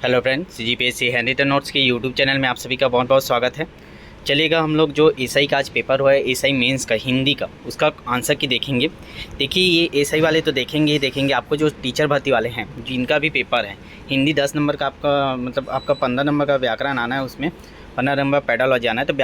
Hello friends, GPSC handwritten notes के YouTube channel में आप सभी का बहुत बहुत स्वागत है। चलिएगा हम लोग जो एसआई का आज पेपर हुआ है, एसआई मेंस का हिंदी का, उसका आंसर की देखेंगे। देखिए ये एसआई वाले तो देखेंगे ही देखेंगे, आपको जो टीचर भर्ती वाले हैं जिनका भी पेपर है, हिंदी 10 नंबर का आपका मतलब आपका 15 नंबर का व्याकरण आना है, उसमें 15 नंबर पेडोलॉजी आना है। तो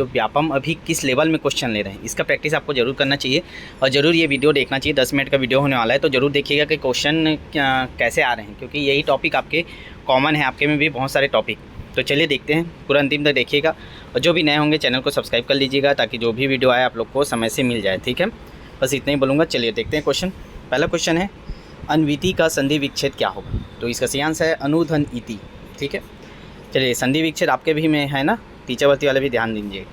व्यापम अभी किस लेवल में क्वेश्चन ले रहे हैं, इसका प्रैक्टिस आपको जरूर करना चाहिए और ज़रूर ये वीडियो देखना चाहिए। 10 मिनट का वीडियो होने वाला है, तो ज़रूर देखिएगा कि क्वेश्चन कैसे आ रहे हैं, क्योंकि यही टॉपिक आपके कॉमन है, आपके में भी बहुत सारे टॉपिक। तो चलिए देखते हैं, पूरा अंतिम तक देखिएगा और जो भी नए होंगे चैनल को सब्सक्राइब कर लीजिएगा ताकि जो भी वीडियो आए आप लोग को समय से मिल जाए। ठीक है, बस इतना ही बोलूँगा। चलिए देखते हैं क्वेश्चन। पहला क्वेश्चन है, अन्विति का संधि विच्छेद क्या होगा? तो इसका सही आंसर है अनुधन इति। ठीक है, चलिए संधि विच्छेद आपके भी में है ना, टीचर भर्ती वाले भी ध्यान दीजिए।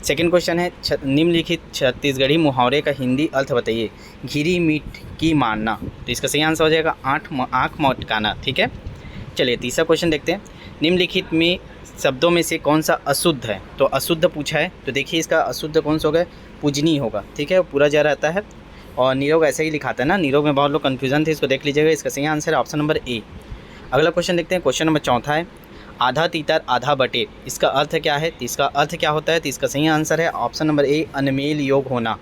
सेकंड क्वेश्चन है, निम्नलिखित छत्तीसगढ़ी मुहावरे का हिंदी अर्थ बताइए। घिरी मीठ की मारना। तो इसका सही आंसर हो जाएगा आँख मटकाना। ठीक है, चलिए तीसरा क्वेश्चन देखते हैं। निम्नलिखित में शब्दों में से कौन सा अशुद्ध है? तो अशुद्ध पूछा है, तो देखिए इसका अशुद्ध कौन सा होगा? पूजनीय होगा। ठीक है, पूरा जा रहता है और निरोग ऐसे ही लिखाता है ना, निरोग में बहुत लोग कन्फ्यूजन थे, इसको देख लीजिएगा। इसका सही आंसर है ऑप्शन नंबर ए। अगला क्वेश्चन देखते हैं, क्वेश्चन नंबर चौथा है, आधा तीतर आधा बटेर, इसका अर्थ क्या है? तो इसका अर्थ क्या होता है? तो इसका सही आंसर है ऑप्शन नंबर ए, अनमेल योग होना।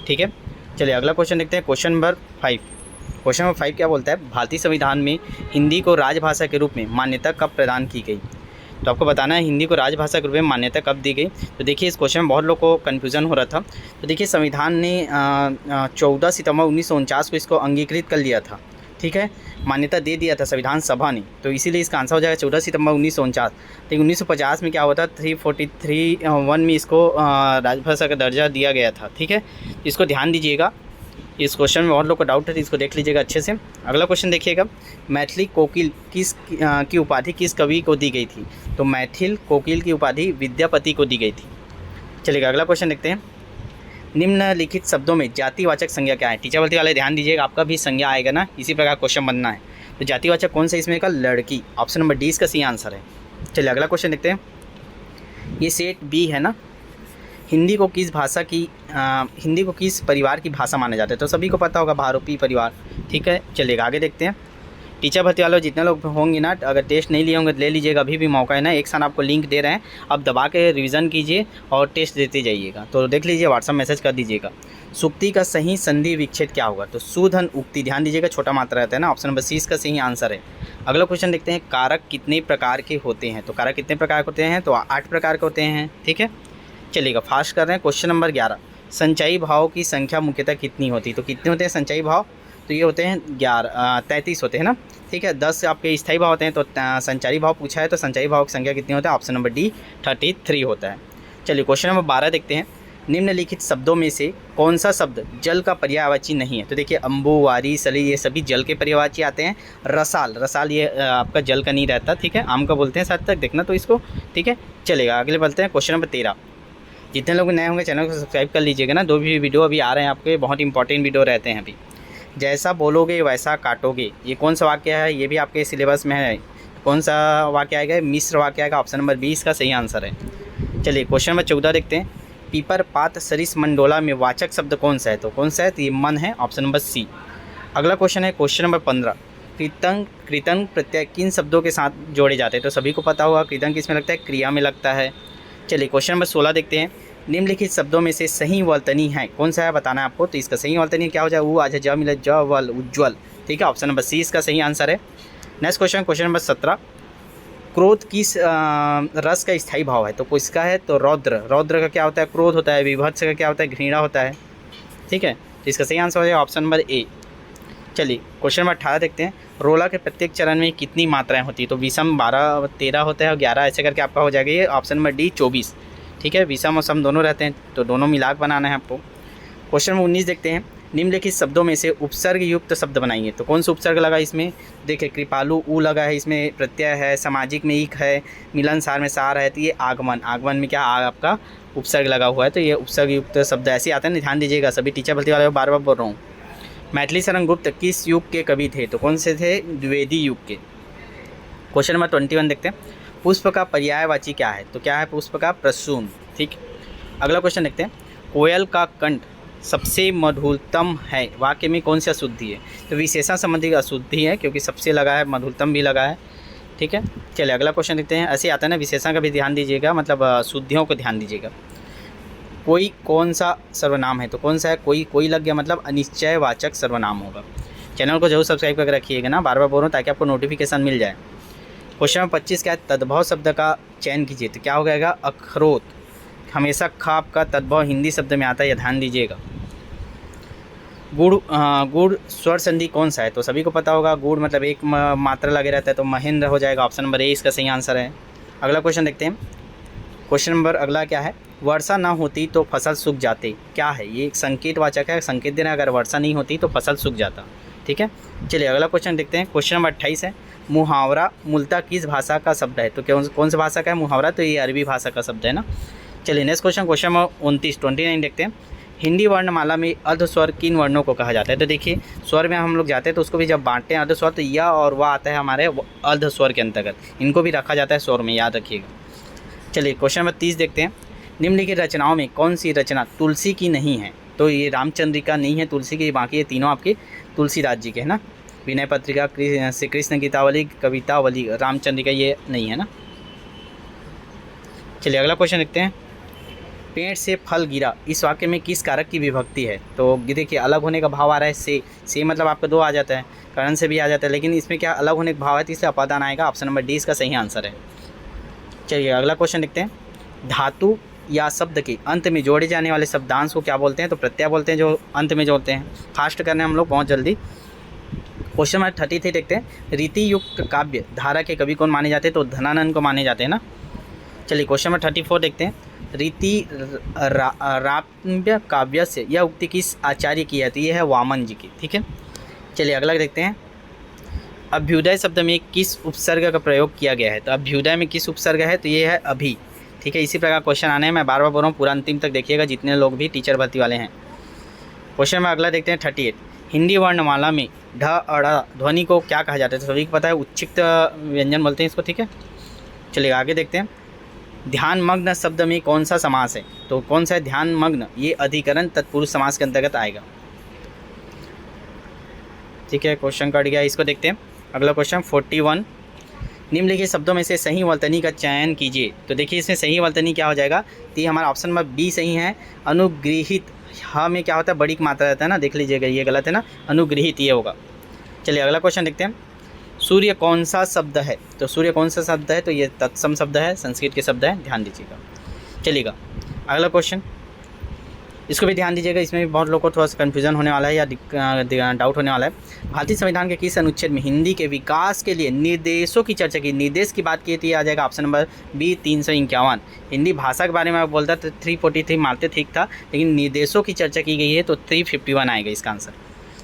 ठीक है, चलिए अगला क्वेश्चन देखते हैं, क्वेश्चन नंबर 5। क्वेश्चन नंबर 5 क्या बोलता है, भारतीय संविधान में हिंदी को राजभाषा के रूप में मान्यता कब प्रदान की गई? तो आपको बताना है हिंदी को राजभाषा के रूप में मान्यता कब दी गई। तो देखिए इस क्वेश्चन में बहुत लोग को कन्फ्यूज़न हो रहा था। तो देखिए संविधान ने 14 सितंबर 1949 को इसको अंगीकृत कर लिया था। ठीक है, मान्यता दे दिया था संविधान सभा ने, तो इसीलिए इसका आंसर हो जाएगा 14 सितंबर 1949। लेकिन 1950 में क्या हुआ था, 343(1) में इसको राजभाषा का दर्जा दिया गया था। ठीक है, इसको ध्यान दीजिएगा, इस क्वेश्चन में बहुत लोग को डाउट है, तो इसको देख लीजिएगा अच्छे से। अगला क्वेश्चन देखिएगा, मैथिली कोकिल की उपाधि किस कवि को दी गई थी? तो मैथिल कोकिल की उपाधि विद्यापति को दी गई थी। चलिएगा अगला क्वेश्चन देखते हैं, निम्नलिखित शब्दों में जातिवाचक संज्ञा क्या है? टीचर भर्ती वाले ध्यान दीजिएगा, आपका भी संज्ञा आएगा ना, इसी प्रकार क्वेश्चन बनना है। तो जातिवाचक कौन सा इसमें का? लड़की। ऑप्शन नंबर डी इसका सही आंसर है। चलिए अगला क्वेश्चन देखते हैं, ये सेट बी है ना, हिंदी को किस परिवार की भाषा माना जाता है? तो सभी को पता होगा, भारोपी परिवार। ठीक है, चलिएगा आगे देखते हैं। टीचर भर्ती वालों जितने लोग होंगे ना, अगर टेस्ट नहीं लिए होंगे तो ले लीजिएगा, अभी भी मौका है ना, एक साथ आपको लिंक दे रहे हैं, अब दबा के रिवीजन कीजिए और टेस्ट देते जाइएगा। तो देख लीजिए, व्हाट्सअप मैसेज कर दीजिएगा। सुक्ति का सही संधि विच्छेद क्या होगा? तो सुधन उक्ति, ध्यान दीजिएगा, छोटा मात्रा रहता है ना, ऑप्शन नंबर सी इसका सही आंसर है। अगला क्वेश्चन देखते हैं, कारक कितने प्रकार के होते हैं? तो कारक कितने प्रकार के होते हैं? तो 8 प्रकार के होते हैं। ठीक है, चलिएगा फास्ट कर रहे हैं। क्वेश्चन नंबर 11, संचयी भाव की संख्या मुख्यतः कितनी होती है? तो कितने होते हैं संचयी भाव? तो ये होते हैं 33 होते हैं ना। ठीक है, 10 आपके स्थायी भाव होते हैं, तो संचारी भाव पूछा है, तो संचयी भाव की संख्या कितनी होता है? ऑप्शन नंबर डी 33 होता है। चलिए क्वेश्चन नंबर 12 देखते हैं, निम्नलिखित शब्दों में से कौन सा शब्द जल का पर्यायवाची नहीं है? तो देखिए अम्बु, वारी, सली, ये सभी जल के पर्यायवाची आते हैं। रसाल ये आपका जल का नहीं रहता। ठीक है, आम का बोलते हैं साथ तक देखना तो इसको। ठीक है, चलेगा आगे बढ़ते हैं। क्वेश्चन नंबर 13, जितने लोग नए होंगे चैनल को सब्सक्राइब कर लीजिएगा ना, दो भी वीडियो अभी आ रहे हैं आपके, बहुत इंपॉर्टेंट वीडियो रहते हैं अभी। जैसा बोलोगे वैसा काटोगे, ये कौन सा वाक्य है? ये भी आपके सिलेबस में है। कौन सा वाक्य आएगा? मिश्र वाक्य आएगा, ऑप्शन नंबर 20 का सही आंसर है। चलिए क्वेश्चन नंबर 14 देखते हैं, पीपर पात सरिस मंडोला में वाचक शब्द कौन सा है? तो कौन सा है? तो ये मन है, ऑप्शन नंबर सी। अगला क्वेश्चन है क्वेश्चन नंबर 15, कृतंग प्रत्यय किन शब्दों के साथ जोड़े जाते हैं? तो सभी को पता होगा कृतंग किस में लगता है? क्रिया में लगता है। चलिए क्वेश्चन नंबर 16 देखते हैं, निम्नलिखित शब्दों में से सही वर्तनी है कौन सा है बताना है आपको। तो इसका सही वर्तनी क्या हो जाए? वो आज ज मिले ज वल उज्ज्वल। ठीक है, ऑप्शन नंबर सी इसका सही आंसर है। नेक्स्ट क्वेश्चन नंबर 17, क्रोध किस रस का स्थायी भाव है? तो किसका है? तो रौद्र का क्या होता है? क्रोध होता है। विभत्स का क्या होता है? घृणा होता है। ठीक है, तो इसका सही आंसर हो जाएगा ऑप्शन नंबर ए। चलिए क्वेश्चन नंबर 18 देखते हैं, रोला के प्रत्येक चरण में कितनी मात्राएं होती है? तो विषम 12, 13 होता है और 11 ऐसे करके आपका हो जाएगा ये ऑप्शन नंबर डी 24। ठीक है, विषम और सम दोनों रहते हैं, तो दोनों मिलाकर बनाना है आपको। क्वेश्चन नंबर 19 देखते हैं, निम्नलिखित शब्दों में से उपसर्ग युक्त शब्द बनाइए। तो कौन सा उपसर्ग लगा इसमें? देखिए कृपालु ऊ लगा है, इसमें प्रत्यय है, सामाजिक में ईक है, मिलनसार में सार है, तो ये आगमन में क्या आपका उपसर्ग लगा हुआ है, तो ये उपसर्ग युक्त शब्द ऐसे आते हैं ना, ध्यान दीजिएगा। सभी टीचर भर्ती वाले बार बार बोल रहा हूँ। मैथिली शरण गुप्त किस युग के कवि थे? तो कौन से थे? द्विवेदी युग के। क्वेश्चन नंबर 21 देखते हैं, पुष्प का पर्यायवाची क्या है? तो क्या है पुष्प का? प्रसून। ठीक, अगला क्वेश्चन देखते हैं, कोयल का कंठ सबसे मधुरतम है, वाक्य में कौन सी अशुद्धि है? तो विशेषण संबंधी अशुद्धि है, क्योंकि सबसे लगा है, मधुरतम भी लगा है। ठीक है। चलिए अगला क्वेश्चन देखते हैं। ऐसे आता है ना, विशेषण का भी ध्यान दीजिएगा, मतलब शुद्धियों को ध्यान दीजिएगा। कोई कौन सा सर्वनाम है, तो कौन सा है, कोई लग गया, मतलब अनिश्चयवाचक सर्वनाम होगा। चैनल को जरूर सब्सक्राइब करके रखिएगा ना, बार बार बोल रहा हूँ ताकि आपको नोटिफिकेशन मिल जाए। क्वेश्चन नंबर 25 क्या है, तद्भव शब्द का चयन कीजिए। तो क्या हो जाएगा, अखरोट। हमेशा ख आपका तद्भव हिंदी शब्द में आता है, यह ध्यान दीजिएगा। गुड़ स्वर संधि कौन सा है, तो सभी को पता होगा, गुड़ मतलब एक मात्रा लगे रहता है, तो महेंद्र हो जाएगा। ऑप्शन नंबर ए इसका सही आंसर है। अगला क्वेश्चन देखते हैं। क्वेश्चन नंबर अगला क्या है, वर्षा ना होती तो फसल सूख जाती। क्या है ये, एक संकेतवाचक है, संकेत दे रहा है अगर वर्षा नहीं होती तो फसल सूख जाता। ठीक है। चलिए अगला क्वेश्चन देखते हैं। क्वेश्चन नंबर 28 है, मुहावरा मूलतः किस भाषा का शब्द है, तो कौन सी भाषा का है मुहावरा, तो ये अरबी भाषा का शब्द है ना। चलिए नेक्स्ट क्वेश्चन नंबर 29 देखते हैं। हिंदी वर्णमाला में अर्धस्वर किन वर्णों को कहा जाता है, तो देखिए स्वर में हम लोग जाते हैं तो उसको भी जब बांटते हैं अर्धस्वर, तो यह और वह आता है हमारे अर्धस्वर के अंतर्गत, इनको भी रखा जाता है स्वर में, याद रखिएगा। चलिए क्वेश्चन नंबर 30 देखते हैं। निम्नलिखित रचनाओं में कौन सी रचना तुलसी की नहीं है, तो ये रामचंद्रिका नहीं है तुलसी की, बाकी ये तीनों आपके तुलसीदास जी के है ना। विनय पत्रिका, श्री कृष्ण गीतावली, कवितावली, रामचंद्रिका ये नहीं है ना। चलिए अगला क्वेश्चन देखते हैं। पेड़ से फल गिरा, इस वाक्य में किस कारक की विभक्ति है, तो देखिए अलग होने का भाव आ रहा है, से मतलब आपका 2 आ जाता है, करण से भी आ जाता है, लेकिन इसमें क्या अलग होने का भाव है, तो इसलिए अपादान आएगा। ऑप्शन नंबर डी इसका सही आंसर है। चलिए अगला क्वेश्चन देखते हैं। धातु या शब्द के अंत में जोड़े जाने वाले शब्दांश को क्या बोलते हैं, तो प्रत्यय बोलते हैं, जो अंत में जोड़ते हैं। फास्ट करने हम लोग बहुत जल्दी। क्वेश्चन नंबर 33 देखते हैं। रीति युक्त काव्य धारा के कवि कौन माने जाते हैं, तो धनानंद को माने जाते हैं ना। चलिए क्वेश्चन नंबर 34 देखते हैं। रीति राप्य काव्य से यह उक्ति किस आचार्य की है, तो ये है वामन जी की। ठीक है। चलिए अगला देखते हैं। अभ्युदय शब्द में किस उपसर्ग का प्रयोग किया गया है, तो अभ्युदय में किस उपसर्ग है, तो ये है अभी। ठीक है। इसी प्रकार क्वेश्चन आने हैं, मैं बार बार बोल रहा हूँ, पूरा अंतिम तक देखिएगा जितने लोग भी टीचर भर्ती वाले हैं। क्वेश्चन में अगला देखते हैं 38। हिंदी वर्णमाला में ढ अड़ ध्वनि को क्या कहा जाता है, तो सभी को पता है उच्चिक्त व्यंजन बोलते हैं इसको। ठीक है। चलिए आगे देखते हैं। ध्यान मग्न शब्द में कौन सा समास है, तो कौन सा है ध्यान मग्न, ये अधिकरण तत्पुरुष समास के अंतर्गत आएगा। ठीक है। क्वेश्चन कट गया, इसको देखते हैं। अगला क्वेश्चन 41। निम्नलिखित शब्दों में से सही वर्तनी का चयन कीजिए, तो देखिए इसमें सही वर्तनी क्या हो जाएगा, तो ये हमारा ऑप्शन नंबर बी सही है। अनुगृहित, हाँ में क्या होता है बड़ी की मात्रा रहता है ना, देख लीजिएगा ये गलत है ना, अनुगृहित ये होगा। चलिए अगला क्वेश्चन देखते हैं। सूर्य कौन सा शब्द है, तो सूर्य कौन सा शब्द है, तो ये तत्सम शब्द है, संस्कृत के शब्द है, ध्यान दीजिएगा। चलिएगा अगला क्वेश्चन, इसको भी ध्यान दीजिएगा, इसमें भी बहुत लोगों को थोड़ा सा कन्फ्यूजन होने वाला है या डाउट होने वाला है। भारतीय संविधान के किस अनुच्छेद में हिंदी के विकास के लिए निर्देशों की चर्चा की, निर्देश की बात की थी, आ जाएगा ऑप्शन नंबर बी 351। हिंदी भाषा के बारे में बोलता तो 343 मारते ठीक था, लेकिन निर्देशों की चर्चा की गई है तो 351 आएगा इसका आंसर।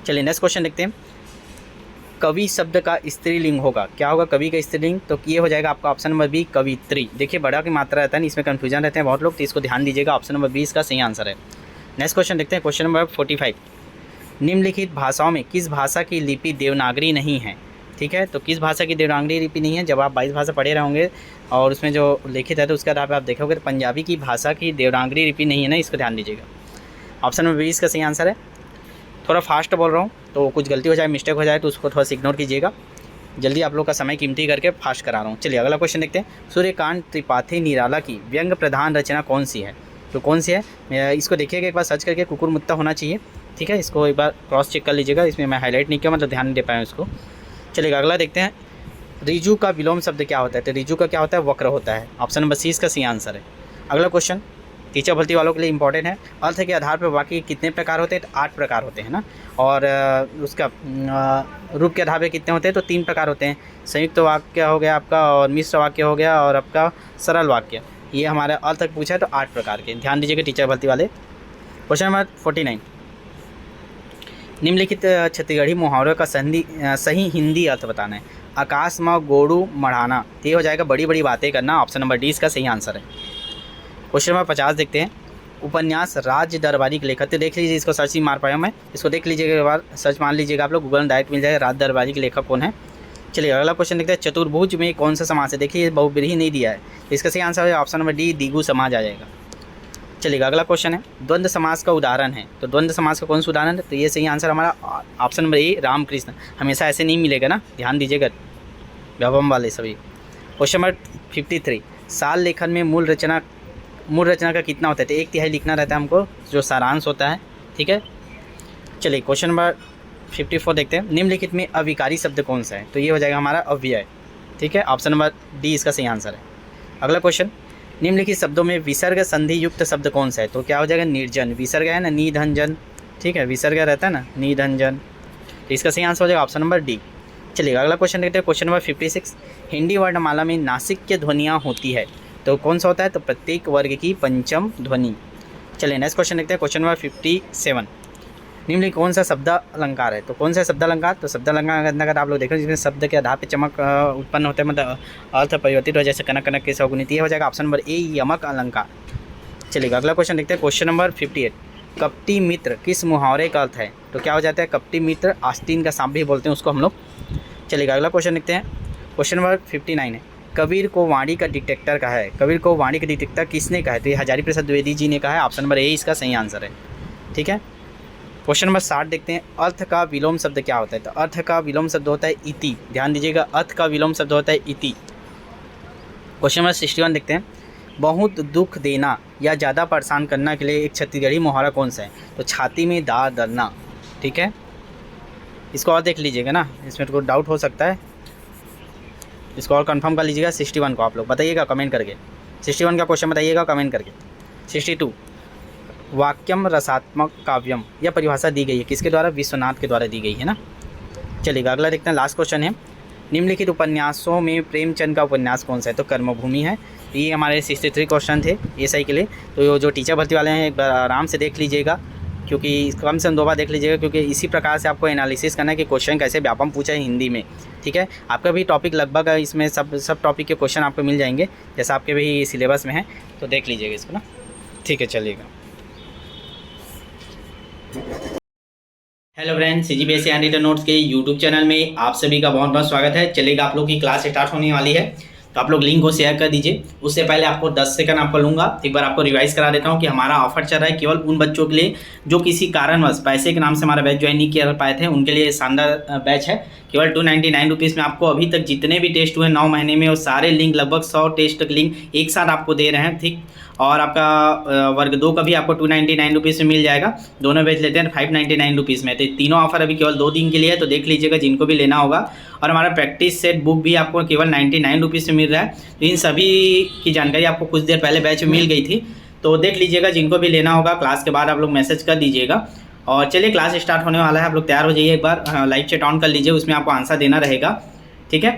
चलिए नेक्स्ट क्वेश्चन देखते हैं। कवि शब्द का स्त्रीलिंग होगा, क्या होगा कवि का स्त्रीलिंग, तो ये हो जाएगा आपका ऑप्शन नंबर बी कवित्री। देखिए बड़ा की मात्रा रहता है, इसमें कन्फ्यूजन रहते हैं बहुत लोग, तो इसको ध्यान दीजिएगा, ऑप्शन नंबर बी इसका सही आंसर है। नेक्स्ट क्वेश्चन देखते हैं। Question number 45। निम्नलिखित भाषाओं में किस भाषा की लिपि देवनागरी नहीं है, ठीक है, तो किस भाषा की देवनागरी लिपि नहीं है। जब आप 22 भाषा पढ़े रहेंगे और उसमें जो लिखित है तो उसके आधार पर आप देखोगे तो पंजाबी की भाषा की देवनागरी लिपि नहीं है ना, इसको ध्यान दीजिएगा। ऑप्शन नंबर बी इसका सही आंसर है। थोड़ा फास्ट बोल रहा हूँ तो कुछ गलती हो जाए, मिस्टेक हो जाए तो उसको थोड़ा सा इग्नोर कीजिएगा, जल्दी आप लोग का समय कीमती करके फास्ट करा रहा हूँ। चलिए अगला क्वेश्चन देखते हैं। सूर्यकांत त्रिपाठी निराला की व्यंग प्रधान रचना कौन सी है, तो कौन सी है, इसको देखिएगा एक बार सर्च करके, कुकुर मुत्ता होना चाहिए, ठीक है, इसको एक बार क्रॉस चेक कर लीजिएगा, इसमें मैं हाईलाइट नहीं किया, मतलब ध्यान नहीं दे पाया उसको। चलिएगा अगला देखते हैं। रिजु का विलोम शब्द क्या होता है, तो रिजु का क्या होता है, वक्र होता है, ऑप्शन नंबर सी इसका सही आंसर है। अगला क्वेश्चन टीचर भर्ती वालों के लिए इंपॉर्टेंट है। अर्थ के आधार पर वाक्य कितने प्रकार होते हैं, तो 8 प्रकार होते हैं ना, और उसका रूप के आधार पर कितने होते हैं, तो 3 प्रकार होते हैं। संयुक्त वाक्य हो गया आपका, और मिश्र वाक्य हो गया, और आपका सरल वाक्य, ये हमारा अर्थ तक पूछा है तो 8 प्रकार के, ध्यान दीजिएगा टीचर भर्ती वाले। Question number 49। निम्नलिखित छत्तीसगढ़ी मुहावरों का सही हिंदी अर्थ बताना है। आकाश में गोड़ू मढ़ाना, ये हो जाएगा बड़ी बड़ी बातें करना, ऑप्शन नंबर डी इसका सही आंसर है। क्वेश्चन नंबर 50 देखते हैं। उपन्यास राज्य दरबारी के लेखक, तो देख लीजिए, इसको सर्च ही मार पाया मैं, इसको देख लीजिएगा एक बार, सर्च मान लीजिएगा आप लोग, गूगल में डायरेक्ट मिल जाएगा राज्य दरबारी के लेखक कौन है। चलिए अगला क्वेश्चन देखते हैं। चतुर्भुज में कौन सा समास है, देखिए बहुब्रीहि नहीं दिया है, इसका सही आंसर है ऑप्शन नंबर डी दिगु समाज आ जाएगा। चलिए अगला क्वेश्चन है। द्वंद्व समास का उदाहरण है, तो द्वंद्व समास का कौन सा उदाहरण है, तो ये सही आंसर हमारा ऑप्शन नंबर ए रामकृष्ण। हमेशा ऐसे नहीं मिलेगा ना, ध्यान दीजिएगा, व्यवम वाले सभी। क्वेश्चन नंबर 53, साल लेखन में मूल रचना का कितना होता है? तो 1/3 लिखना रहता है हमको, जो सारांश होता है। ठीक है, चलिए क्वेश्चन नंबर 54 देखते हैं। निम्नलिखित में अविकारी शब्द कौन सा है? तो ये हो जाएगा हमारा अव्यय। ठीक है, ऑप्शन नंबर डी इसका सही आंसर है। अगला क्वेश्चन, निम्नलिखित शब्दों में विसर्ग संधि युक्त शब्द कौन सा है? तो क्या हो जाएगा? निर्जन। विसर्ग है ना, नी धन जन। ठीक है, विसर्ग रहता है ना, नी धन जन। तो इसका सही आंसर हो जाएगा ऑप्शन नंबर डी। चलिए अगला क्वेश्चन देखते हैं। क्वेश्चन नंबर 56, हिंदी वर्णमाला में नासिक्य ध्वनियाँ होती है, तो कौन सा होता है? तो प्रत्येक वर्ग की पंचम ध्वनि। चलिए नेक्स्ट क्वेश्चन देखते हैं। क्वेश्चन नंबर 57, निम्नलिखित कौन सा शब्द अलंकार है? तो कौन सा शब्द अलंकार? तो शब्द अलंकार अगर आप लोग देखो जिसमें शब्द के आधार पे चमक उत्पन्न होते हैं, मतलब अर्थ परिवर्तित हो, जैसे कनक कनक के सौगुणित, हो जाएगा ऑप्शन नंबर ए यमक अलंकार। चलिए अगला क्वेश्चन देखते हैं। क्वेश्चन नंबर 58, कपटी मित्र किस मुहावरे का अर्थ है? तो क्या हो जाता है? कपटी मित्र, आस्तीन का सांप भी बोलते हैं उसको हम लोग। चलिए अगला क्वेश्चन देखते हैं। क्वेश्चन नंबर 59 है, कबीर को वाणी का डिटेक्टर कहा है। कबीर को वाणी का डिटेक्टर किसने कहा है? तो ये हजारी प्रसाद द्विवेदी जी ने कहा है। ऑप्शन नंबर ए इसका सही आंसर है। ठीक है, क्वेश्चन नंबर 60 देखते हैं। अर्थ का विलोम शब्द क्या होता है? तो अर्थ का विलोम शब्द होता है इति। ध्यान दीजिएगा, अर्थ का विलोम शब्द होता है इति। क्वेश्चन नंबर 61 देखते हैं। बहुत दुख देना या ज़्यादा परेशान करना के लिए एक छत्तीसगढ़ी मुहावरा कौन सा है? तो छाती में दार दरना। ठीक है, इसको और देख लीजिएगा ना, इसमें तो डाउट हो सकता है, इसको और कंफर्म कर लीजिएगा। 61 को आप लोग बताइएगा कमेंट करके, 61 का क्वेश्चन बताइएगा कमेंट करके। 62, वाक्यम रसात्मक काव्यम, यह परिभाषा दी गई है किसके द्वारा? विश्वनाथ के द्वारा दी गई है ना। चलिए अगला देखते हैं, लास्ट क्वेश्चन है। निम्नलिखित उपन्यासों में प्रेमचंद का उपन्यास कौन सा है? तो कर्मभूमि है। ये हमारे 63 क्वेश्चन थे एसआई के लिए। तो जो टीचर भर्ती वाले हैं एक बार आराम से देख लीजिएगा, क्योंकि कम से कम 2 बार देख लीजिएगा, क्योंकि इसी प्रकार से आपको एनालिसिस करना है कि क्वेश्चन कैसे व्यापम पूछा है हिंदी में। ठीक है, आपका भी टॉपिक लगभग इसमें सब टॉपिक के क्वेश्चन आपको मिल जाएंगे, जैसा आपके भी सिलेबस में है, तो देख लीजिएगा इसको ना। ठीक है, चलिएगा। Hello friends, CGPSC hand written notes के यूट्यूब चैनल में आप सभी का बहुत बहुत स्वागत है। चलिएगा, आप लोग की क्लास स्टार्ट होने वाली है, तो आप लोग लिंक को शेयर कर दीजिए। उससे पहले आपको 10 सेकंड आपको लूँगा, एक बार आपको रिवाइज करा देता हूँ कि हमारा ऑफर चल रहा है केवल उन बच्चों के लिए जो किसी कारणवश पैसे के नाम से हमारा बैच ज्वाइन नहीं कर पाए थे, उनके लिए शानदार बैच है। केवल 299 रुपीज़ में आपको अभी तक जितने भी टेस्ट हुए 9 महीने में, वो सारे लिंक, लगभग 100 टेस्ट के लिंक एक साथ आपको दे रहे हैं। ठीक, और आपका वर्ग 2 का भी आपको 299 रुपीज़ में मिल जाएगा। दोनों बैच लेते हैं 599 रुपीज़ में। तो तीनों ऑफर अभी केवल 2 दिन के लिए है, तो देख लीजिएगा जिनको भी लेना होगा। और हमारा प्रैक्टिस सेट बुक भी आपको केवल 99 रुपीज़ में मिल रहा है। तो इन सभी की जानकारी आपको कुछ देर पहले बैच में मिल गई थी, तो देख लीजिएगा जिनको भी लेना होगा। क्लास के बाद आप लोग मैसेज कर दीजिएगा। और चलिए क्लास स्टार्ट होने वाला है, आप लोग तैयार हो जाइए। एक बार लाइव चैट ऑन कर लीजिए, उसमें आपको आंसर देना रहेगा। ठीक है,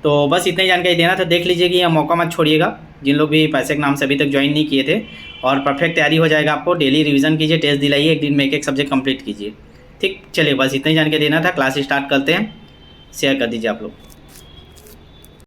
तो बस इतनी जानकारी देना था। देख लीजिए कि यह मौका मत छोड़िएगा, जिन लोग भी पैसे के नाम से अभी तक ज्वाइन नहीं किए थे। और परफेक्ट तैयारी हो जाएगा आपको। डेली रिवीजन कीजिए, टेस्ट दिलाइए, एक दिन में एक सब्जेक्ट कंप्लीट कीजिए। ठीक, चलिए बस इतनी जानकारी देना था। क्लास स्टार्ट करते हैं, शेयर कर दीजिए आप लोग।